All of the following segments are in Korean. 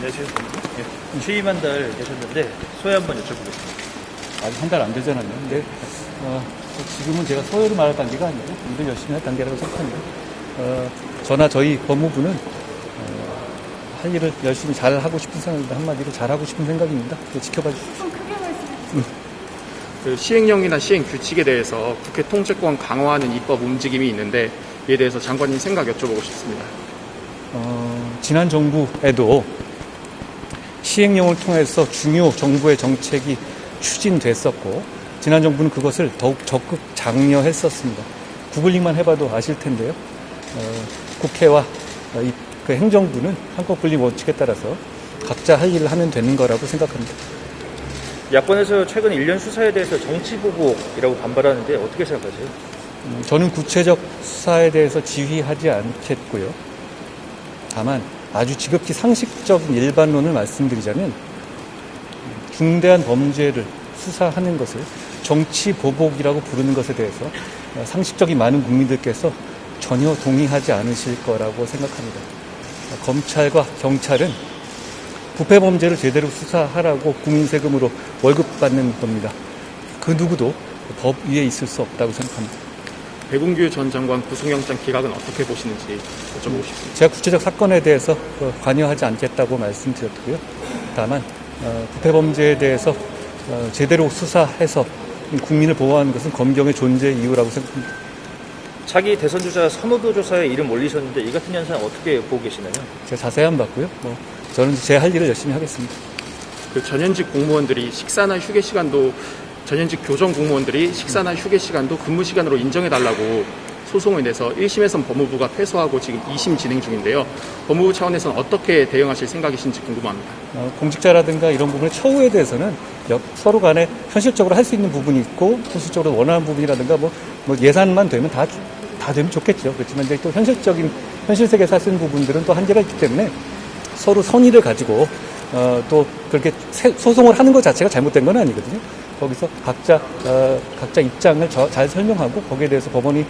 안녕하세요. 예, 취임 한 달 되셨는데 소회 한번 여쭤보겠습니다. 아직 한 달 안 되잖아요. 근데 지금은 제가 소요를 말할 단계가 아니고 일을 열심히 할 단계라고 생각합니다. 저나 저희 법무부는 할 일을 열심히 잘 하고 싶은 생각입니다. 한마디로 잘 하고 싶은 생각입니다. 지켜봐 주십시오. 좀 크게 말씀해 그 시행령이나 시행 규칙에 대해서 국회 통제권 강화하는 입법 움직임이 있는데 이에 대해서 장관님 생각 여쭤보고 싶습니다. 지난 정부에도 시행령을 통해서 중요 정부의 정책이 추진됐었고 지난 정부는 그것을 더욱 적극 장려했었습니다. 구글링만 해봐도 아실 텐데요. 국회와 그 행정부는 한국분리 원칙에 따라서 각자 할 일을 하면 되는 거라고 생각합니다. 야권에서 최근 1년 수사에 대해서 정치보복이라고 반발하는데 어떻게 생각하세요? 저는 구체적 수사에 대해서 지휘하지 않겠고요. 다만 아주 지극히 상식적인 일반론을 말씀드리자면 중대한 범죄를 수사하는 것을 정치보복이라고 부르는 것에 대해서 상식적인 많은 국민들께서 전혀 동의하지 않으실 거라고 생각합니다. 검찰과 경찰은 부패 범죄를 제대로 수사하라고 국민 세금으로 월급 받는 겁니다. 그 누구도 법 위에 있을 수 없다고 생각합니다. 백운규 전 장관 구속영장 기각은 어떻게 보시는지 여쭤보고 싶습니다. 제가 구체적 사건에 대해서 관여하지 않겠다고 말씀드렸고요. 다만 부패 범죄에 대해서 제대로 수사해서 국민을 보호하는 것은 검경의 존재 이유라고 생각합니다. 차기 대선 주자 선호도 조사에 이름 올리셨는데 이 같은 현상 어떻게 보고 계시나요? 제가 자세히 안 봤고요. 저는 제 할 일을 열심히 하겠습니다. 그 전현직 공무원들이 식사나 휴게 시간도 전현직 교정 공무원들이 식사나 휴게 시간도 근무 시간으로 인정해달라고 소송을 내서 1심에선 법무부가 패소하고 지금 2심 진행 중인데요. 법무부 차원에서는 어떻게 대응하실 생각이신지 궁금합니다. 공직자라든가 이런 부분의 처우에 대해서는 서로 간에 현실적으로 할 수 있는 부분이 있고 현실적으로 원하는 부분이라든가 뭐 예산만 되면 다 되면 좋겠죠. 그렇지만 이제 또 현실 세계에서 쓰는 부분들은 또 한계가 있기 때문에 서로 선의를 가지고 또 그렇게 소송을 하는 것 자체가 잘못된 건 아니거든요. 거기서 각자 입장을 잘 설명하고 거기에 대해서 법원이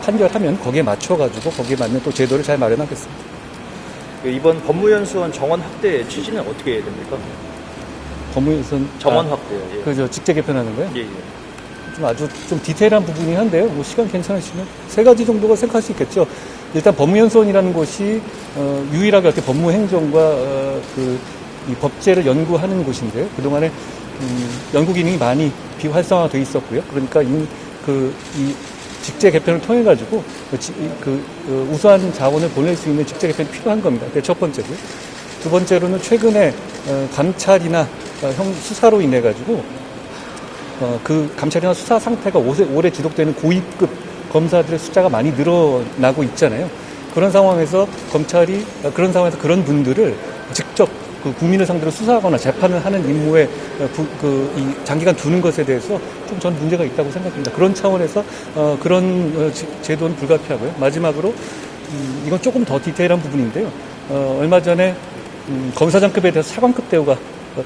판결하면 거기에 맞춰가지고 거기에 맞는 또 제도를 잘 마련하겠습니다. 이번 법무연수원 정원 확대 취지는 어떻게 됩니까? 법무연수원 정원 확대요. 예. 그죠, 직제 개편하는 거예요? 예. 아주 좀 디테일한 부분이 한데요. 시간 괜찮으시면 세 가지 정도가 생각할 수 있겠죠. 일단 법무연수원이라는 곳이 유일하게 어떻게 법무행정과 이 법제를 연구하는 곳인데요. 그동안에 연구 기능이 많이 비활성화되어 있었고요. 그러니까 이 직제 개편을 통해 가지고 우수한 자원을 보낼 수 있는 직제 개편이 필요한 겁니다. 그게 첫 번째고요. 두 번째로는 최근에 감찰이나 수사로 인해 가지고 그 감찰이나 수사 상태가 오래 지속되는 고위급 검사들의 숫자가 많이 늘어나고 있잖아요. 그런 상황에서 검찰이 그런 분들을 직접 국민을 상대로 수사하거나 재판을 하는 임무에 장기간 두는 것에 대해서 좀 전 문제가 있다고 생각합니다. 그런 차원에서 그런 제도는 불가피하고요. 마지막으로 이건 조금 더 디테일한 부분인데요. 얼마 전에 검사장급에 대해서 차관급 대우가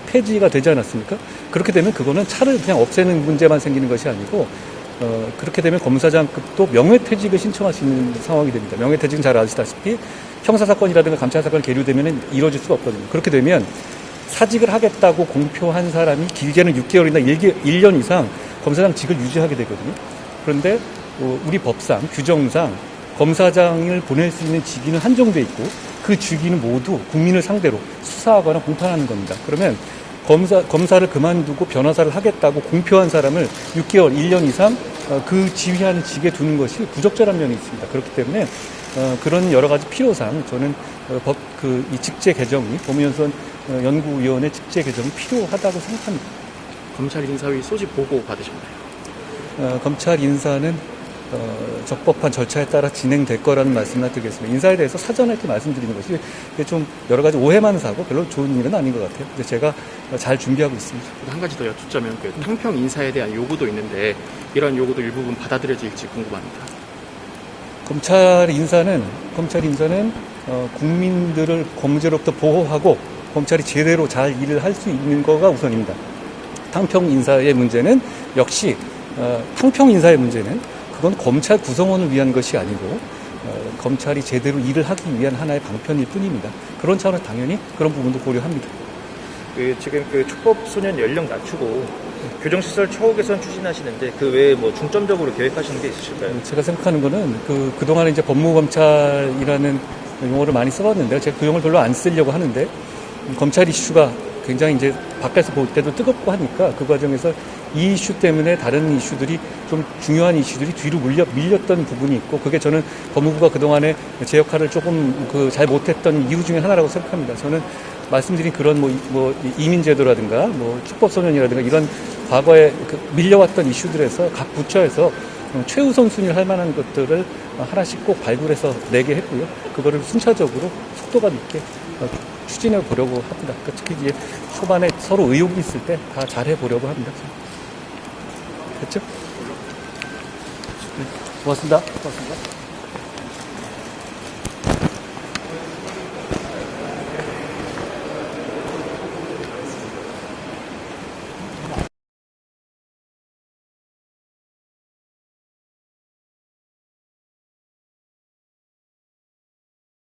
폐지가 되지 않았습니까? 그렇게 되면 그거는 차를 그냥 없애는 문제만 생기는 것이 아니고 그렇게 되면 검사장급도 명예퇴직을 신청할 수 있는 상황이 됩니다. 명예퇴직은 잘 아시다시피 형사사건이라든가 감찰사건이 계류되면 이루어질 수가 없거든요. 그렇게 되면 사직을 하겠다고 공표한 사람이 길게는 6개월이나 1년 이상 검사장직을 유지하게 되거든요. 그런데 우리 법상, 규정상 검사장을 보낼 수 있는 직위는 한정돼 있고 그 직위는 모두 국민을 상대로 수사하거나 공판하는 겁니다. 그러면 검사를 그만두고 변호사를 하겠다고 공표한 사람을 6개월, 1년 이상 그 지휘하는 직에 두는 것이 부적절한 면이 있습니다. 그렇기 때문에 그런 여러 가지 필요상 저는 이 직제 개정이 법무연수원 연구위원회 직제 개정이 필요하다고 생각합니다. 검찰 인사위 소집 보고 받으셨나요? 검찰 인사는 적법한 절차에 따라 진행될 거라는 말씀을 드리겠습니다. 인사에 대해서 사전에 이렇게 말씀드리는 것이 좀 여러 가지 오해만 사고 별로 좋은 일은 아닌 것 같아요. 근데 제가 잘 준비하고 있습니다. 한 가지 더 여쭙자면 탕평 인사에 대한 요구도 있는데 이런 요구도 일부분 받아들여질지 궁금합니다. 검찰 인사는 국민들을 범죄로부터 보호하고 검찰이 제대로 잘 일을 할 수 있는 거가 우선입니다. 탕평 인사의 문제는 역시 탕평 인사의 문제는 그건 검찰 구성원을 위한 것이 아니고 검찰이 제대로 일을 하기 위한 하나의 방편일 뿐입니다. 그런 차원에서 당연히 그런 부분도 고려합니다. 지금 촉법 소년 연령 낮추고 교정시설 처우 개선 추진하시는데 그 외에 뭐 중점적으로 계획하시는 게 있으실까요? 제가 생각하는 거는 그동안에 이제 법무검찰이라는 용어를 많이 써봤는데요. 제가 그 용어를 별로 안 쓰려고 하는데, 검찰 이슈가 굉장히 이제 밖에서 볼 때도 뜨겁고 하니까 그 과정에서 이 이슈 때문에 다른 이슈들이 좀 중요한 이슈들이 뒤로 밀렸던 부분이 있고, 그게 저는 법무부가 그동안에 제 역할을 조금 잘 못했던 이유 중에 하나라고 생각합니다. 저는 말씀드린 그런 이민제도라든가 축법소년이라든가 이런 과거에 밀려왔던 이슈들에서 각 부처에서 최우선 순위를 할 만한 것들을 하나씩 꼭 발굴해서 내게 했고요. 그거를 순차적으로 속도감 있게 추진해 보려고 합니다. 특히 이제 초반에 서로 의혹이 있을 때 다 잘해 보려고 합니다. 됐죠? 네, 고맙습니다.